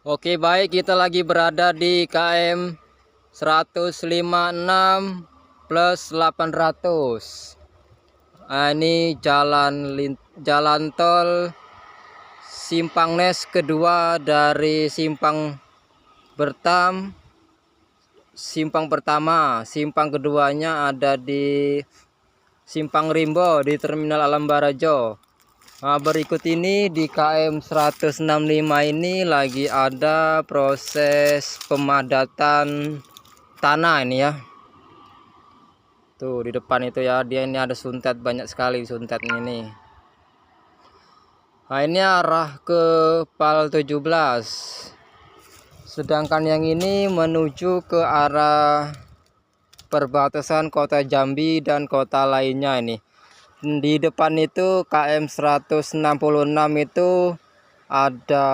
Oke, baik, kita lagi berada di KM 156 plus 800. Nah, ini jalan tol Simpang Nes kedua dari Simpang pertama. Simpang keduanya ada di Simpang Rimbo di Terminal Alam Barajo. Nah, berikut ini di KM 165 ini lagi ada proses pemadatan tanah ini ya. Tuh di depan itu ya, dia ini ada suntet, banyak sekali suntetnya ini. Nah, ini arah ke PAL 17. Sedangkan yang ini menuju ke arah perbatasan kota Jambi dan kota lainnya ini. Di depan itu KM 166 itu ada